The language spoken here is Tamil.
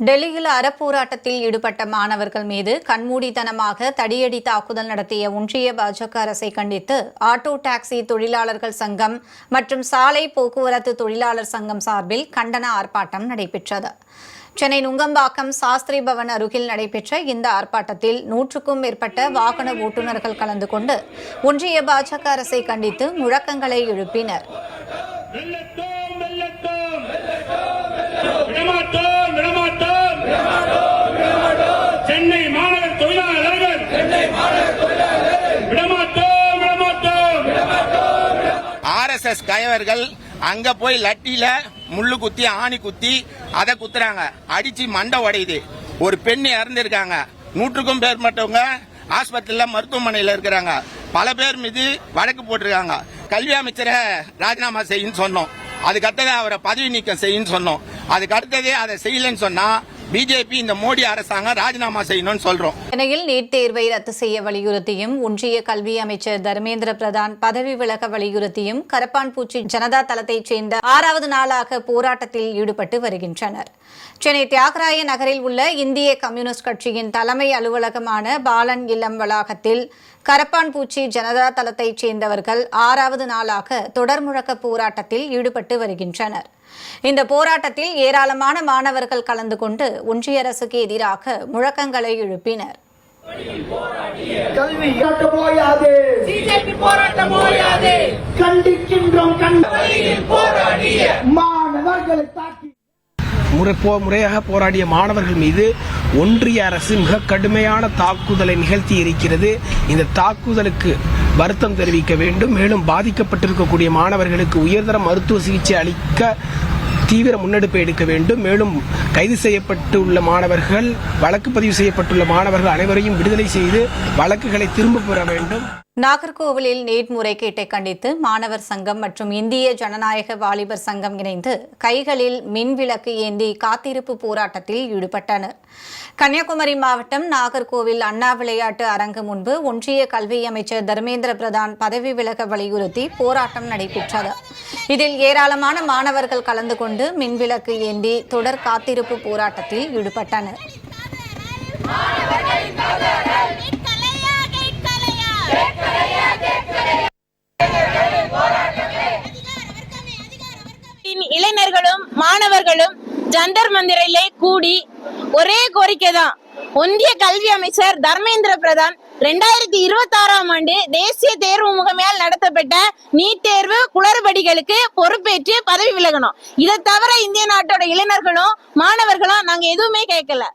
டெல்லியில் அறப்போராட்டத்தில் ஈடுபட்ட மாணவர்கள் மீது கண்மூடித்தனமாக தடியடி தாக்குதல் நடத்திய ஒன்றிய பாஜக அரசை கண்டித்து ஆட்டோ டாக்ஸி தொழிலாளர்கள் சங்கம் மற்றும் சாலை போக்குவரத்து தொழிலாளர் சங்கம் சார்பில் கண்டன ஆர்ப்பாட்டம் நடைபெற்றது. சென்னை நுங்கம்பாக்கம் சாஸ்திரி பவன் அருகில் நடைபெற்ற இந்த ஆர்ப்பாட்டத்தில் 100க்கும் மேற்பட்ட வாகன ஓட்டுநர்கள் கலந்து கொண்டு ஒன்றிய பாஜக அரசை கண்டித்து முழக்கங்களை எழுப்பினர். சென்னை மாநகர் தொழிலாளர்கள் RSS கயவர்கள் அங்க போய் லட்டியில முள்ளு குத்தி ஆணி குத்தி அதை குத்துறாங்க, அடிச்சு மண்டை உடையுது. ஒரு பெண் இறந்திருக்காங்க, 100க்கும் மேற்பட்டவங்க ஆஸ்பத்திரியில மருத்துவமனையில் இருக்கிறாங்க. பல பேர் மீது வழக்கு போட்டிருக்காங்க. கல்வி அமைச்சரை ராஜினாமா செய்யுன்னு சொன்னோம், அதுக்கு அடுத்தது அவரை பதவி நீக்கம் செய்யுன்னு சொன்னோம், அதுக்கு அடுத்ததே அதை செய்யலன்னு சொன்னா பிஜேபி இந்த மோடி அரசாங்கம் ராஜினாமா செய்யணும்னு சொல்றோம். சென்னையில் நீட் தேர்வை ரத்து செய்ய வலியுறுத்தியும் ஒன்றிய கல்வி அமைச்சர் தர்மேந்திர பிரதான் பதவி விலக வலியுறுத்தியும் கரப்பான்பூச்சி ஜனதா தளத்தைச் சேர்ந்த 6வது நாளாக போராட்டத்தில் ஈடுபட்டு வருகின்றனர். சென்னை தியாகராய நகரில் உள்ள இந்திய கம்யூனிஸ்ட் கட்சியின் தலைமை அலுவலகமான பாலன் இல்லம் வளாகத்தில் கரப்பான்பூச்சி ஜனதா தளத்தைச் சேர்ந்தவர்கள் 6வது நாளாக தொடர் முழக்க போராட்டத்தில் ஈடுபட்டு வருகின்றனர். இந்த போராட்டத்தில் ஏராளமான மாணவர்கள் கலந்து கொண்டு ஒன்றிய அரசுக்கு எதிராக முழக்கங்களை எழுப்பினர். முறையாக போராடிய மாணவர்கள் மீது ஒன்றிய அரசு மிக கடுமையான தாக்குதலை நிகழ்த்தி இருக்கிறது. இந்த தாக்குதலுக்கு வருத்தம் தெரிவிக்க வேண்டும். மேலும் பாதிக்கப்பட்டிருக்கக்கூடிய மாணவர்களுக்கு உயர்தர மருத்துவ சிகிச்சை அளிக்க தீவிர முன்னெடுப்பை எடுக்க வேண்டும். மேலும் கைது செய்யப்பட்டுள்ள மாணவர்கள், வழக்கு பதிவு செய்யப்பட்டுள்ள மாணவர்கள் அனைவரையும் விடுதலை செய்து வழக்குகளை திரும்ப பெற வேண்டும். நாகர்கோவிலில் நீட் முறைகேட்டை கண்டித்து மாணவர் சங்கம் மற்றும் இந்திய ஜனநாயக வாலிபர் சங்கம் இணைந்து கைகளில் மின் விளக்கு ஏந்தி காத்திருப்பு போராட்டத்தில் ஈடுபட்டனர். கன்னியாகுமரி மாவட்டம் நாகர்கோவில் அண்ணா விளையாட்டு அரங்கு முன்பு ஒன்றிய கல்வி அமைச்சர் தர்மேந்திர பிரதான் பதவி விலக வலியுறுத்தி போராட்டம் நடைபெற்றது. இதில் ஏராளமான மாணவர்கள் கலந்து கொண்டு மின்விளக்கு ஏந்தி தொடர் காத்திருப்பு போராட்டத்தில் ஈடுபட்டனர். இளைஞர்களும் மாணவர்களும் ஜந்தர் மந்திரிலே கூடி ஒரே கோரிக்கை தான். ஒன்றிய கல்வி அமைச்சர் தர்மேந்திர பிரதான் 2026ஆம் ஆண்டு தேசிய தேர்வு முகமையால் நடத்தப்பட்ட நீட் தேர்வு குளறுபடிகளுக்கு பொறுப்பேற்று பதவி விலகணும். இதை தவிர இந்திய நாட்டோட இளைஞர்களும் மாணவர்களும் நாங்க எதுவுமே கேட்கல.